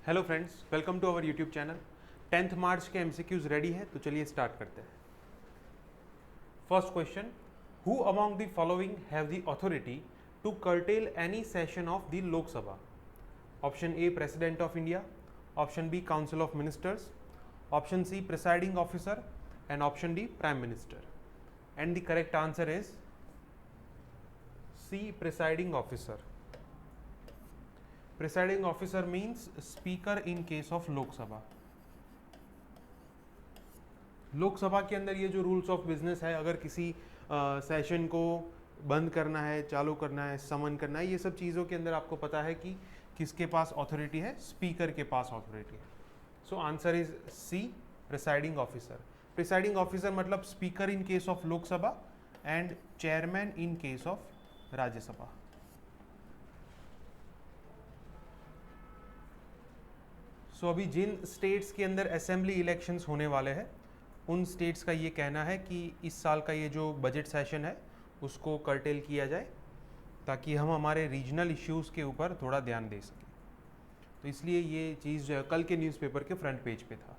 Hello friends, welcome to our YouTube channel. 10th March के MCQs ready है, तो चलिए स्टार्ट करते हैं। First question, who among the following have the authority to curtail any session of the Lok Sabha? Option A president of India, option B council of ministers, option C presiding officer and option D prime minister. And the correct answer is C presiding officer. Presiding officer means speaker in case of Lok Sabha. Lok Sabha के अंदर ये जो rules of business है, अगर किसी session को बंद करना है, चालू करना है, समन करना है, ये सब चीज़ों के अंदर आपको पता है कि किसके पास अथॉरिटी है, स्पीकर के पास अथॉरिटी है। So answer is C presiding officer. Presiding officer मतलब speaker in case of Lok Sabha and chairman in case of Rajya Sabha. So अभी जिन स्टेट्स के अंदर असेंबली इलेक्शंस होने वाले हैं, उन स्टेट्स का ये कहना है कि इस साल का ये जो बजट सेशन है उसको कर्टेल किया जाए, ताकि हम हमारे रीजनल इश्यूज़ के ऊपर थोड़ा ध्यान दे सकें। तो इसलिए ये चीज़ जो है कल के न्यूज़पेपर के फ्रंट पेज पे था।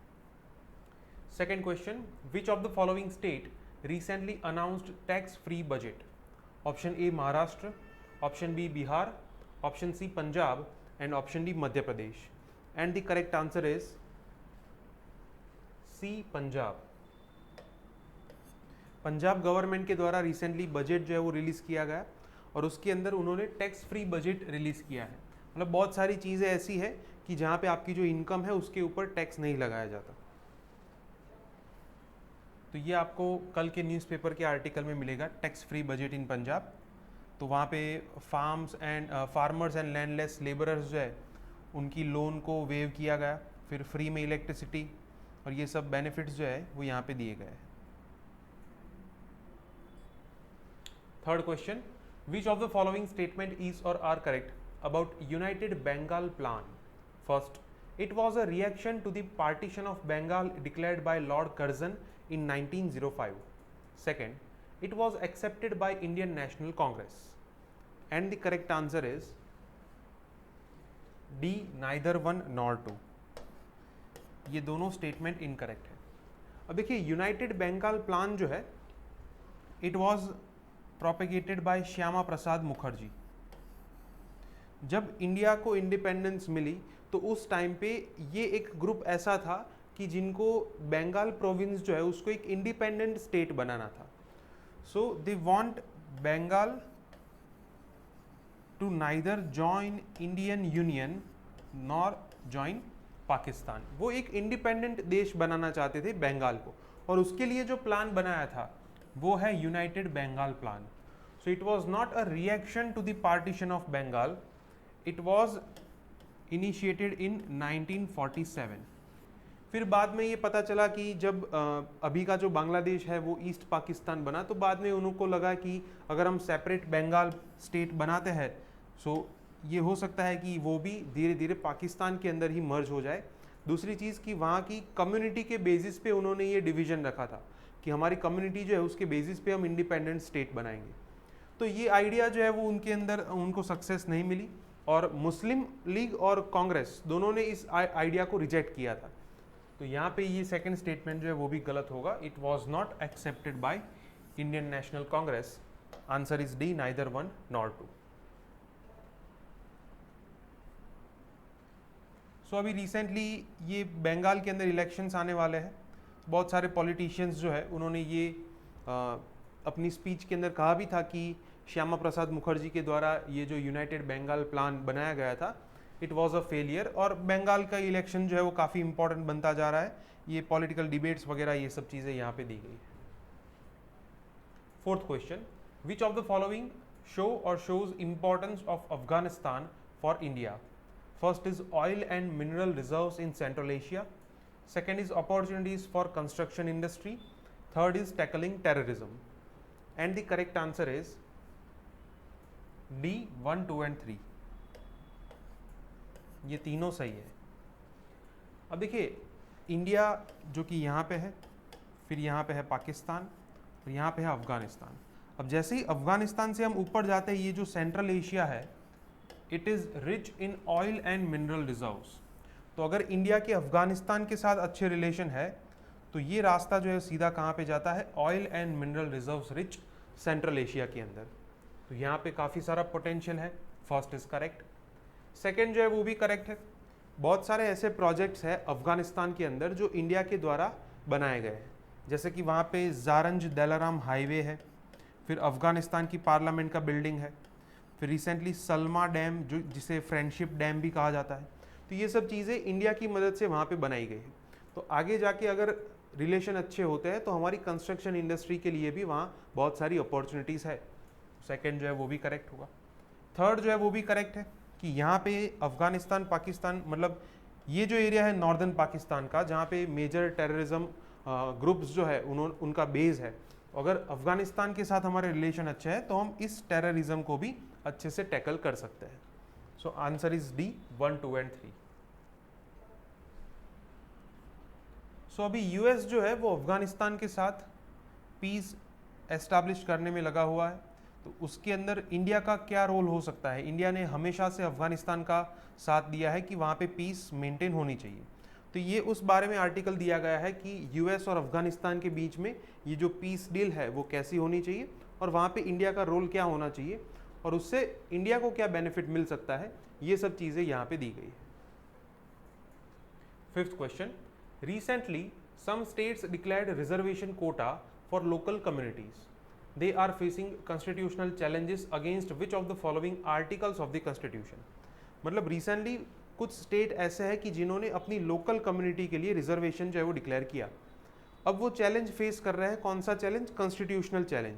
Second question, which of the following state recently announced tax free budget? Option A Maharashtra, option B Bihar, option C Punjab and option D Madhya Pradesh. And the correct answer is C Punjab. Punjab government के द्वारा recently budget जो है वो release किया गया और उसके अंदर उन्होंने टैक्स फ्री बजट रिलीज किया है। मतलब बहुत सारी चीज़ें ऐसी है कि जहाँ पे आपकी जो इनकम है उसके ऊपर टैक्स नहीं लगाया जाता। तो ये आपको कल के न्यूज़पेपर के आर्टिकल में मिलेगा, tax free budget in Punjab. तो वहाँ पे फार्मर्स एंड लैंडलेस लेबरर्स जो है उनकी लोन को वेव किया गया, फिर फ्री में इलेक्ट्रिसिटी और ये सब बेनिफिट्स जो है वो यहाँ पे दिए गए हैं। Third question, which of the following statement is or are correct about united Bengal plan? First, it was a reaction to the partition of Bengal declared by Lord Curzon in 1905. Second, it was accepted by Indian National Congress. And the correct answer is D, neither one nor two. ये दोनों statement incorrect है। अब देखिए, United Bengal plan जो है it was propagated by Shyama Prasad Mukherjee. जब India को independence मिली तो उस टाइम पे ये एक ग्रुप ऐसा था कि जिनको बंगाल प्रोविंस जो है उसको एक इंडिपेंडेंट स्टेट बनाना था। So they want Bengal to neither join Indian union nor join Pakistan. वो एक इंडिपेंडेंट देश बनाना चाहते थे बंगाल को, और उसके लिए जो प्लान बनाया था वो है united Bengal plan. So it was not a reaction to the partition of Bengal, it was initiated in 1947। फिर बाद में ये पता चला कि जब अभी का जो बांग्लादेश है वो ईस्ट पाकिस्तान बना, तो बाद में उनको लगा कि अगर हम सेपरेट बंगाल स्टेट बनाते हैं सो ये हो सकता है कि वो भी धीरे धीरे पाकिस्तान के अंदर ही मर्ज हो जाए। दूसरी चीज़ कि वहाँ की कम्युनिटी के बेसिस पे उन्होंने ये डिवीज़न रखा था कि हमारी कम्युनिटी जो है उसके बेसिस पे हम इंडिपेंडेंट स्टेट बनाएंगे। तो ये आइडिया जो है वो उनके अंदर उनको सक्सेस नहीं मिली और मुस्लिम लीग और कांग्रेस दोनों ने इस आइडिया को रिजेक्ट किया था। तो यहाँ पे ये सेकंड स्टेटमेंट जो है वो भी गलत होगा। It was not accepted by Indian National Congress. Answer is D, neither one nor two. So अभी रिसेंटली ये बंगाल के अंदर इलेक्शंस आने वाले हैं। बहुत सारे पॉलिटिशियंस जो है उन्होंने ये अपनी स्पीच के अंदर कहा भी था कि श्यामा प्रसाद मुखर्जी के द्वारा ये जो यूनाइटेड बंगाल प्लान बनाया गया था इट वाज अ फेलियर, और बंगाल का इलेक्शन जो है वो काफ़ी इंपॉर्टेंट बनता जा रहा है। ये पॉलिटिकल डिबेट्स वगैरह ये सब चीज़ें यहाँ पे दी गई है। Fourth question, which of the following show or shows importance of Afghanistan for India? First is oil and mineral reserves in central Asia, second is opportunities for construction industry, third is tackling terrorism. And the correct answer is D, 1, 2 and 3। ये तीनों सही है। अब देखिए, India जो कि यहाँ पे है, फिर यहाँ पे है पाकिस्तान और यहाँ पे है अफगानिस्तान। अब जैसे ही अफगानिस्तान से हम ऊपर जाते हैं, ये जो सेंट्रल एशिया है it is rich in oil and mineral reserves. तो अगर इंडिया के अफगानिस्तान के साथ अच्छे रिलेशन है तो ये रास्ता जो है सीधा कहाँ पे जाता है, oil and mineral reserves rich central Asia के अंदर। तो यहाँ पे काफ़ी सारा पोटेंशियल है। First is correct. सेकेंड जो है वो भी करेक्ट है। बहुत सारे ऐसे प्रोजेक्ट्स हैं अफगानिस्तान के अंदर जो इंडिया के द्वारा बनाए गए हैं, जैसे कि वहाँ पे जारंज दलाराम हाईवे है, फिर अफगानिस्तान की पार्लियामेंट का बिल्डिंग है, फिर रिसेंटली सलमा डैम जो जिसे फ्रेंडशिप डैम भी कहा जाता है। तो ये सब चीज़ें इंडिया की मदद से वहाँ पे बनाई गई है। तो आगे जाके अगर रिलेशन अच्छे होते हैं तो हमारी कंस्ट्रक्शन इंडस्ट्री के लिए भी वहाँ बहुत सारी अपॉर्चुनिटीज़ है। सेकेंड जो है वो भी करेक्ट होगा। थर्ड जो है वो भी करेक्ट है कि यहाँ पे अफगानिस्तान पाकिस्तान, मतलब ये जो एरिया है नॉर्दर्न पाकिस्तान का, जहाँ पे मेजर टेररिज्म ग्रुप्स जो है उनका बेस है, अगर अफगानिस्तान के साथ हमारे रिलेशन अच्छे हैं तो हम इस टेररिज्म को भी अच्छे से टैकल कर सकते हैं। सो आंसर इज डी 1, 2 एंड 3। सो अभी यूएस जो है वो अफगानिस्तान के साथ पीस एस्टैब्लिश करने में लगा हुआ है, तो उसके अंदर इंडिया का क्या रोल हो सकता है। इंडिया ने हमेशा से अफगानिस्तान का साथ दिया है कि वहाँ पे पीस मेंटेन होनी चाहिए। तो ये उस बारे में आर्टिकल दिया गया है कि यूएस और अफगानिस्तान के बीच में ये जो पीस डील है वो कैसी होनी चाहिए और वहाँ पे इंडिया का रोल क्या होना चाहिए और उससे इंडिया को क्या बेनिफिट मिल सकता है, ये सब चीज़ें यहाँ पे दी गई है। Fifth question, recently some states declared reservation quota for local communities. They are facing constitutional challenges against which of the following articles of the constitution? मतलब रिसेंटली कुछ स्टेट ऐसे हैं कि जिन्होंने अपनी लोकल कम्युनिटी के लिए रिजर्वेशन जो है वो डिक्लेयर किया। अब वो चैलेंज फेस कर रहे हैं, कौन सा चैलेंज, कॉन्स्टिट्यूशनल चैलेंज।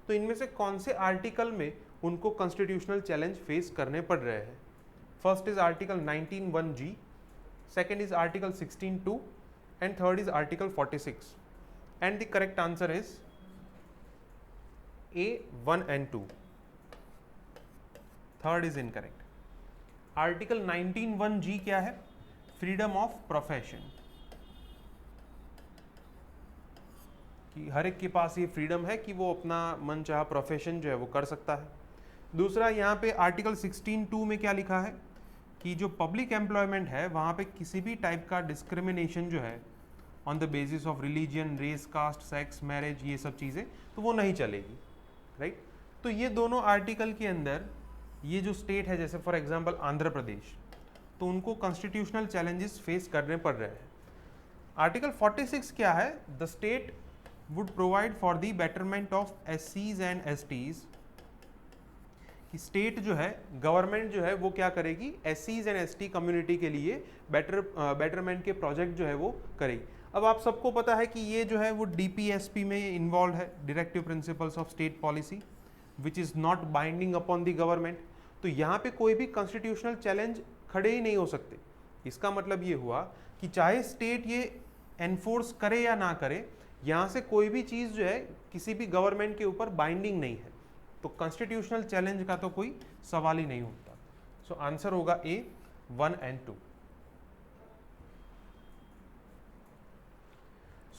तो इनमें से कौन से आर्टिकल में उनको कॉन्स्टिट्यूशनल चैलेंज फेस करने पड़ रहे हैं। First is article 19(1)(g), second is article 16(2) and third is article 46, and the correct answer is A, 1 and 2. Third is incorrect. Article 19(1)(g क्या है, फ्रीडम ऑफ प्रोफेशन, कि हर एक के पास ये फ्रीडम है कि वो अपना मन चाहा प्रोफेशन जो है वो कर सकता है। दूसरा यहाँ पे आर्टिकल 16(2) में क्या लिखा है कि जो पब्लिक एम्प्लॉयमेंट है वहाँ पे किसी भी टाइप का डिस्क्रिमिनेशन जो है on the basis of religion, race, caste, sex, marriage, ये सब चीज़ें तो वो नहीं चलेगी, राइट। तो ये दोनों आर्टिकल के अंदर ये जो स्टेट है, जैसे फॉर एग्जांपल आंध्र प्रदेश, तो उनको कॉन्स्टिट्यूशनल चैलेंजेस फेस करने पड़ रहे हैं। आर्टिकल 46 क्या है, the state would provide for the betterment of SCs and STs, कि स्टेट जो है, गवर्नमेंट जो है वो क्या करेगी, SCs एंड ST कम्युनिटी के लिए बेटरमेंट के प्रोजेक्ट जो है वो करेगी। अब आप सबको पता है कि ये जो है वो DPSP में इन्वॉल्व है, directive principles of state policy, which is not binding upon the government. तो यहाँ पे कोई भी कॉन्स्टिट्यूशनल चैलेंज खड़े ही नहीं हो सकते। इसका मतलब ये हुआ कि चाहे स्टेट ये एनफोर्स करे या ना करे, यहाँ से कोई भी चीज़ जो है किसी भी गवर्नमेंट के ऊपर बाइंडिंग नहीं है, तो कॉन्स्टिट्यूशनल चैलेंज का तो कोई सवाल ही नहीं होता। सो आंसर होगा A, 1 एंड 2।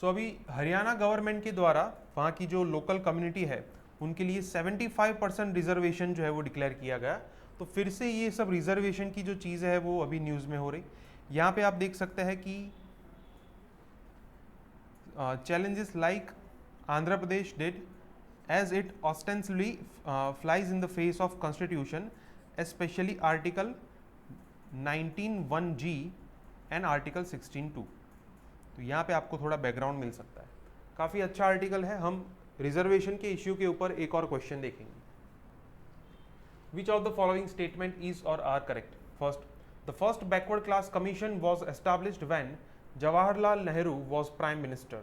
सो अभी हरियाणा गवर्नमेंट के द्वारा वहाँ की जो लोकल कम्युनिटी है उनके लिए 75% रिजर्वेशन जो है वो डिक्लेयर किया गया। तो फिर से ये सब रिजर्वेशन की जो चीज़ है वो अभी न्यूज़ में हो रही। यहाँ पे आप देख सकते हैं कि challenges like Andhra Pradesh did, as it ostensibly flies in the face of constitution, especially article 19(1)(g and article 16(2). तो यहाँ पे आपको थोड़ा बैकग्राउंड मिल सकता है। काफ़ी अच्छा आर्टिकल है। हम रिजर्वेशन के इश्यू के ऊपर एक और क्वेश्चन देखेंगे। Which of the following statement is or are correct? First, the first backward class commission was established when Jawaharlal Nehru was Prime Minister.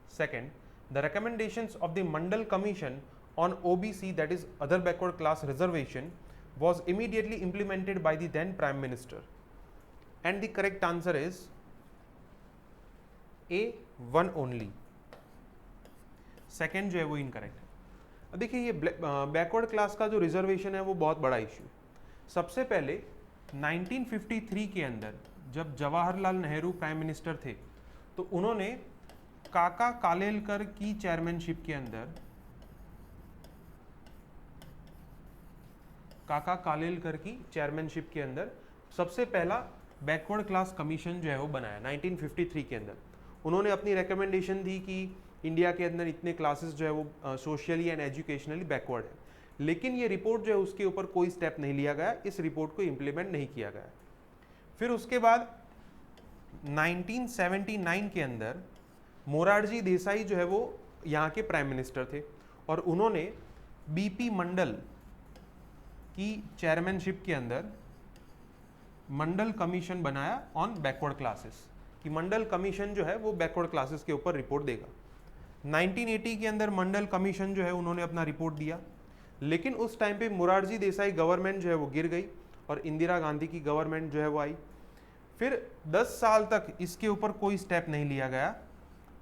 Second, the recommendations of the Mandal Commission on OBC, that is other backward class reservation, was immediately implemented by the then Prime Minister. And the correct answer is A, 1 only. Second जो है वो incorrect है। अब देखिए ये backward class का जो reservation है वो बहुत बड़ा इश्यू है। सबसे पहले 1953 के अंदर जब जवाहरलाल नेहरू प्राइम मिनिस्टर थे तो उन्होंने काका कालेलकर की चेयरमैनशिप के अंदर, काका कालेलकर की चेयरमैनशिप के अंदर सबसे पहला बैकवर्ड क्लास कमीशन जो है वो बनाया 1953 के अंदर। उन्होंने अपनी रिकमेंडेशन दी कि इंडिया के अंदर इतने क्लासेस जो है वो सोशली एंड एजुकेशनली बैकवर्ड है, लेकिन ये रिपोर्ट जो है उसके ऊपर कोई स्टेप नहीं लिया गया, इस रिपोर्ट को इम्प्लीमेंट नहीं किया गया। फिर उसके बाद 1979 के अंदर मोरारजी देसाई जो है वो यहाँ के प्राइम मिनिस्टर थे और उन्होंने बीपी मंडल की चेयरमैनशिप के अंदर मंडल कमीशन बनाया ऑन बैकवर्ड क्लासेस, कि मंडल कमीशन जो है वो बैकवर्ड क्लासेस के ऊपर रिपोर्ट देगा। 1980 के अंदर मंडल कमीशन जो है उन्होंने अपना रिपोर्ट दिया, लेकिन उस टाइम पे मोरारजी देसाई गवर्नमेंट जो है वो गिर गई और इंदिरा गांधी की गवर्नमेंट जो है वो आई। फिर 10 साल तक इसके ऊपर कोई स्टेप नहीं लिया गया।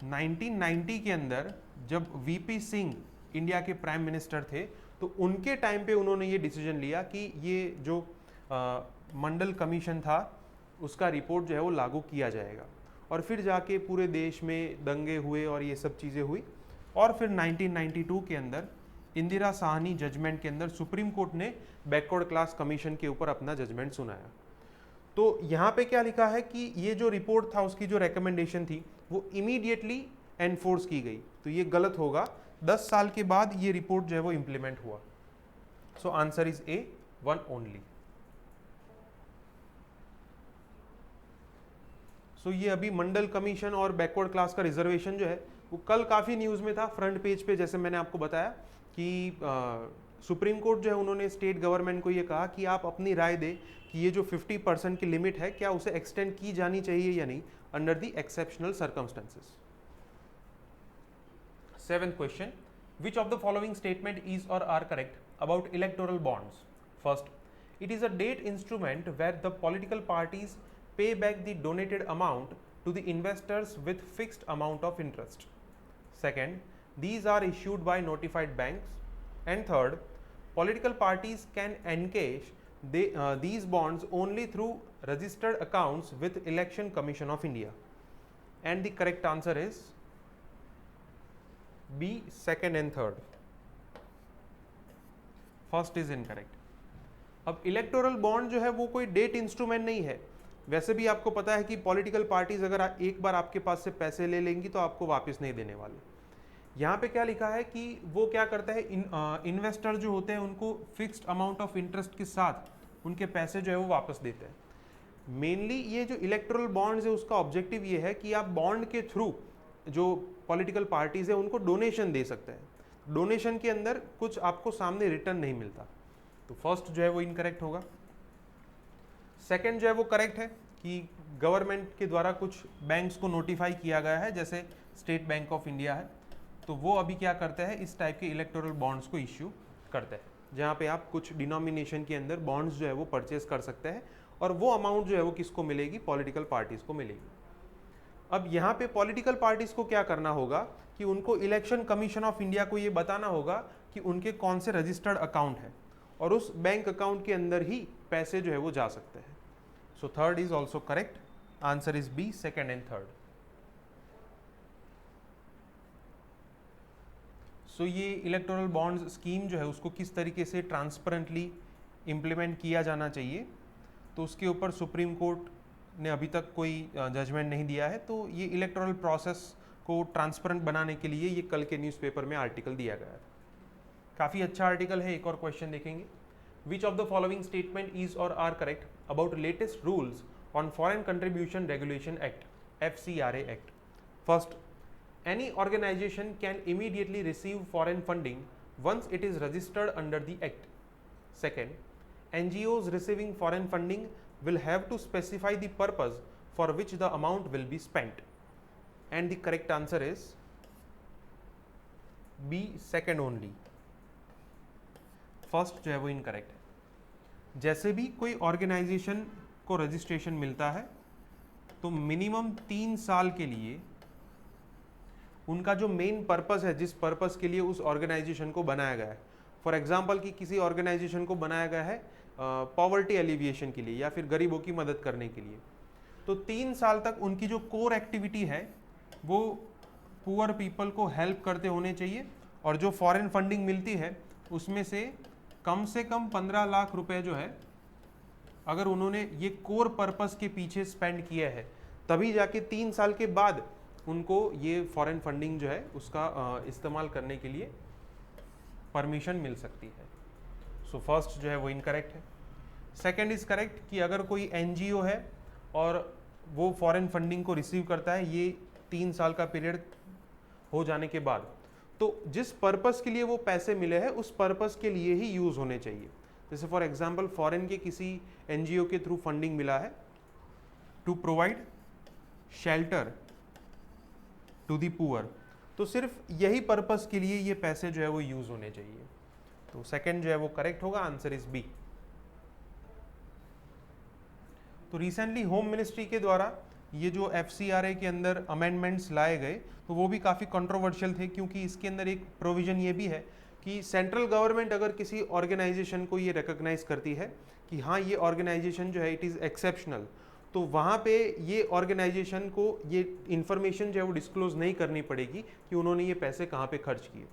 1990 के अंदर जब वीपी सिंह इंडिया के प्राइम मिनिस्टर थे तो उनके टाइम पे उन्होंने ये डिसीजन लिया कि ये जो मंडल कमीशन था उसका रिपोर्ट जो है वो लागू किया जाएगा, और फिर जाके पूरे देश में दंगे हुए और ये सब चीज़ें हुई। और फिर 1992 के अंदर इंदिरा साहनी जजमेंट के अंदर सुप्रीम कोर्ट ने बैकवर्ड क्लास कमीशन के ऊपर अपना जजमेंट सुनाया। तो यहाँ पे क्या लिखा है कि ये जो रिपोर्ट था उसकी जो रिकमेंडेशन थी वो इमीडिएटली एनफोर्स की गई, तो ये गलत होगा। 10 साल के बाद ये रिपोर्ट जो है वो इम्प्लीमेंट हुआ। So answer is A, 1 only. So ये अभी मंडल कमीशन और बैकवर्ड क्लास का रिजर्वेशन जो है वो कल काफ़ी न्यूज़ में था, फ्रंट पेज पे, जैसे मैंने आपको बताया कि सुप्रीम कोर्ट जो है उन्होंने स्टेट गवर्नमेंट को ये कहा कि आप अपनी राय दें कि ये जो 50% की लिमिट है क्या उसे एक्सटेंड की जानी चाहिए या नहीं under the exceptional circumstances. 7th question, which of the following statement is or are correct about electoral bonds? First, it is a debt instrument where the political parties pay back the donated amount to the investors with fixed amount of interest. Second, these are issued by notified banks. And third, political parties can encash these bonds only through registered accounts with Election Commission of India. And the correct answer is B, second and third. First is incorrect. अब electoral bond जो है वो कोई debt instrument नहीं है। वैसे भी आपको पता है कि पॉलिटिकल पार्टीज अगर एक बार आपके पास से पैसे ले लेंगी तो आपको वापस नहीं देने वाले। यहाँ पे क्या लिखा है कि वो क्या करता है, इन्वेस्टर जो होते हैं उनको फिक्स्ड अमाउंट ऑफ इंटरेस्ट के साथ उनके पैसे जो है वो वापस देते हैं। मेनली ये जो इलेक्टोरल बॉन्ड्स है उसका ऑब्जेक्टिव ये है कि आप बॉन्ड के थ्रू जो पॉलिटिकल पार्टीज है उनको डोनेशन दे सकते हैं। डोनेशन के अंदर कुछ आपको सामने रिटर्न नहीं मिलता, तो फर्स्ट जो है वो इनकरेक्ट होगा। सेकंड जो है वो करेक्ट है कि गवर्नमेंट के द्वारा कुछ बैंक्स को नोटिफाई किया गया है, जैसे स्टेट बैंक ऑफ इंडिया है, तो वो अभी क्या करते हैं, इस टाइप के इलेक्टोरल बॉन्ड्स को इश्यू करते हैं, जहाँ पे आप कुछ डिनोमिनेशन के अंदर बॉन्ड्स जो है वो परचेज कर सकते हैं और वो अमाउंट जो है वो किसको मिलेगी, पॉलिटिकल पार्टीज को मिलेगी। अब यहाँ पे पॉलिटिकल पार्टीज को क्या करना होगा कि उनको इलेक्शन कमीशन ऑफ इंडिया को ये बताना होगा कि उनके कौन से रजिस्टर्ड अकाउंट है और उस बैंक अकाउंट के अंदर ही पैसे जो है वो जा सकते हैं। So third is also correct, answer is B, second and third. So ये इलेक्टोरल बॉन्ड्स स्कीम जो है उसको किस तरीके से ट्रांसपेरेंटली इम्प्लीमेंट किया जाना चाहिए, तो उसके ऊपर सुप्रीम कोर्ट ने अभी तक कोई जजमेंट नहीं दिया है। तो ये इलेक्टोरल प्रोसेस को ट्रांसपेरेंट बनाने के लिए ये कल के न्यूज़पेपर में आर्टिकल दिया गया है। काफ़ी अच्छा आर्टिकल है। एक और क्वेश्चन देखेंगे। Which of the following statement is or are correct about latest rules on foreign contribution regulation act, FCRA act? First, any organization can immediately receive foreign funding once it is registered under the act. Second, NGOs receiving foreign funding will have to specify the purpose for which the amount will be spent. And the correct answer is B, second only. First जो है वो incorrect है। जैसे भी कोई organisation को registration मिलता है तो मिनिमम 3 साल के लिए उनका जो मेन पर्पस है, जिस पर्पस के लिए उस ऑर्गेनाइजेशन को बनाया गया है, फॉर एग्जांपल कि किसी ऑर्गेनाइजेशन को बनाया गया है पॉवर्टी एलिविएशन के लिए या फिर गरीबों की मदद करने के लिए, तो 3 साल तक उनकी जो कोर एक्टिविटी है वो पुअर पीपल को हेल्प करते होने चाहिए और जो फॉरेन फंडिंग मिलती है उसमें से कम 15 लाख रुपए जो है अगर उन्होंने ये कोर पर्पस के पीछे स्पेंड किया है, तभी जाके 3 साल के बाद उनको ये फॉरेन फंडिंग जो है उसका इस्तेमाल करने के लिए परमिशन मिल सकती है। सो फर्स्ट जो है वो इनकरेक्ट है। सेकंड इज करेक्ट कि अगर कोई एनजीओ है और वो फॉरेन फंडिंग को रिसीव करता है ये 3 साल का पीरियड हो जाने के बाद, तो जिस पर्पस के लिए वो पैसे मिले हैं उस पर्पस के लिए ही यूज होने चाहिए। जैसे फॉर एग्जांपल फॉरेन के किसी एनजीओ के थ्रू फंडिंग मिला है to provide shelter to the poor, तो सिर्फ यही पर्पस के लिए ये पैसे जो है वो यूज होने चाहिए। तो सेकंड जो है वो करेक्ट होगा, आंसर इज बी। तो रिसेंटली होम मिनिस्ट्री के द्वारा ये जो FCRA के अंदर अमेंडमेंट्स लाए गए तो वो भी काफ़ी कंट्रोवर्शियल थे, क्योंकि इसके अंदर एक प्रोविजन ये भी है कि सेंट्रल गवर्नमेंट अगर किसी ऑर्गेनाइजेशन को ये रिकॉग्नाइज करती है कि हाँ ये ऑर्गेनाइजेशन जो है इट इज़ एक्सेप्शनल, तो वहाँ पे ये ऑर्गेनाइजेशन को ये इन्फॉर्मेशन जो है वो डिस्क्लोज नहीं करनी पड़ेगी कि उन्होंने ये पैसे कहाँ पे खर्च किए।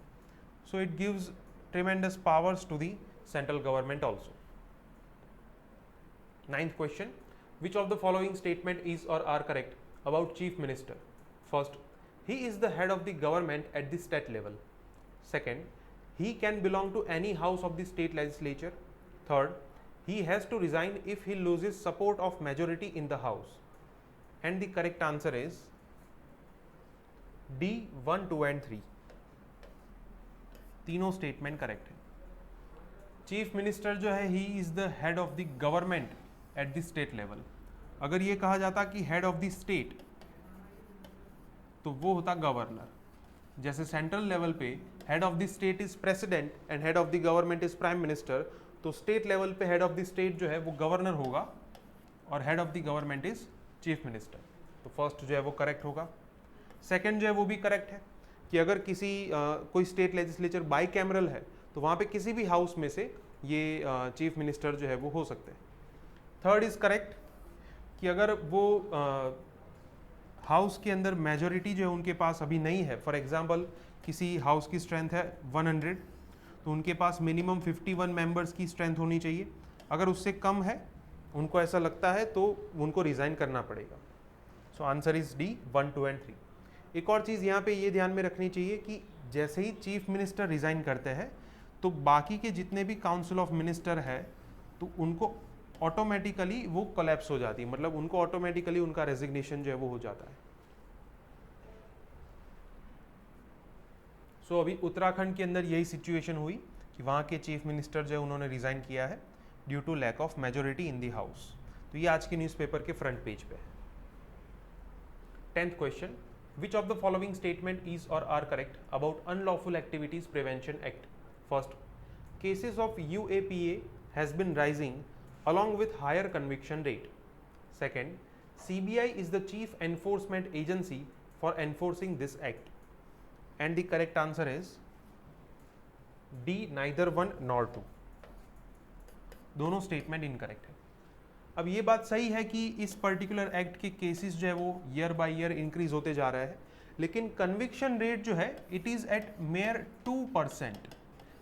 So it gives tremendous powers to the central government also. 9th question, which of the following statement is or are correct about chief minister? First, he is the head of the government at the state level. Second, he can belong to any house of the state legislature. Third, he has to resign if he loses support of majority in the house. And the correct answer is D, 1, 2 and 3. तीनों statement correct है। Chief minister जो है he is the head of the government at the state level. अगर ये कहा जाता कि head of the state तो वो होता गवर्नर। जैसे सेंट्रल लेवल पे head of the state is president and head of the government is prime minister, तो स्टेट लेवल पे हेड ऑफ द स्टेट जो है वो गवर्नर होगा और head of the government is chief minister. तो फर्स्ट जो है वो करेक्ट होगा। सेकंड जो है वो भी करेक्ट है कि अगर किसी कोई स्टेट लेजिस्लेचर बाई कैमरल है तो वहाँ पे किसी भी हाउस में से ये चीफ मिनिस्टर जो है वो हो सकते हैं। थर्ड इज करेक्ट कि अगर वो हाउस के अंदर मेजॉरिटी जो है उनके पास अभी नहीं है, फॉर एग्जांपल किसी हाउस की स्ट्रेंथ है 100 तो उनके पास मिनिमम 51 मेंबर्स की स्ट्रेंथ होनी चाहिए। अगर उससे कम है उनको ऐसा लगता है तो उनको रिज़ाइन करना पड़ेगा। सो आंसर इज डी, 1, 2 एंड 3। एक और चीज़ यहाँ पे ये ध्यान में रखनी चाहिए कि जैसे ही चीफ मिनिस्टर रिज़ाइन करते हैं तो बाकी के जितने भी काउंसिल ऑफ मिनिस्टर है तो उनको ऑटोमेटिकली वो कोलैप्स हो जाती है, मतलब उनको ऑटोमेटिकली उनका रेजिग्नेशन जो है वो हो जाता है। सो अभी उत्तराखंड के अंदर यही सिचुएशन हुई कि वहाँ के चीफ मिनिस्टर जो है उन्होंने रिज़ाइन किया है due to lack of majority in the house. तो ये आज के न्यूज़पेपर के फ्रंट पेज पे है। 10th question, which of the following statement is or are correct about Unlawful Activities Prevention Act? First, cases of UAPA has been rising along with higher conviction rate. Second, CBI is the chief enforcement agency for enforcing this act. And the correct answer is D, neither 1 nor 2. दोनों statement incorrect है। अब ये बात सही है कि इस particular act के केसेस जो है वो ईयर बाय ईयर इंक्रीज होते जा रहा है, लेकिन कन्विक्शन रेट जो है it is at mere 2%।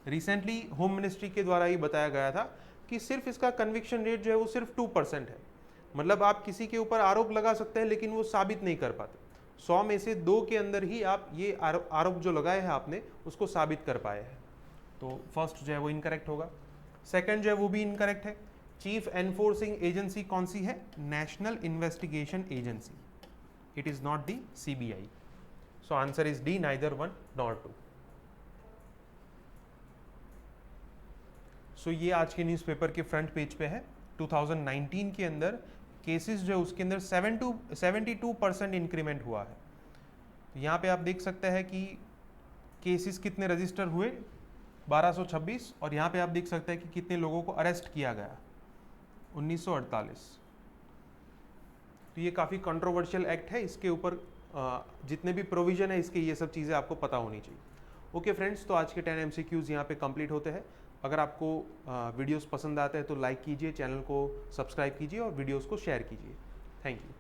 Recently home ministry के द्वारा ये बताया गया था कि सिर्फ इसका कन्विक्शन रेट जो है वो सिर्फ 2% है। मतलब आप किसी के ऊपर आरोप लगा सकते हैं लेकिन वो साबित नहीं कर पाते। 100 में से 2 के अंदर ही आप ये आरोप जो लगाए हैं आपने उसको साबित कर पाए हैं। तो फर्स्ट जो है वो इनकरेक्ट होगा। सेकंड जो है वो भी इनकरेक्ट है। चीफ एनफोर्सिंग एजेंसी कौन सी है? National investigation agency. It is not the CBI। So answer is D, neither 1 nor 2। सो ये आज के न्यूज़पेपर के फ्रंट पेज पे है। 2019 के अंदर केसेस जो है उसके अंदर 72% इंक्रीमेंट हुआ है। तो यहाँ पे आप देख सकते हैं कि केसेस कितने रजिस्टर हुए, 1226, और यहाँ पे आप देख सकते हैं कि कितने लोगों को अरेस्ट किया गया, 1948। तो ये काफ़ी कंट्रोवर्शियल एक्ट है, इसके ऊपर जितने भी प्रोविज़न है इसके ये सब चीज़ें आपको पता होनी चाहिए। ओके फ्रेंड्स, तो आज के 10 MCQs यहाँ पे कंप्लीट होते हैं। अगर आपको वीडियोस पसंद आते हैं तो लाइक कीजिए, चैनल को सब्सक्राइब कीजिए और वीडियोस को शेयर कीजिए। Thank you.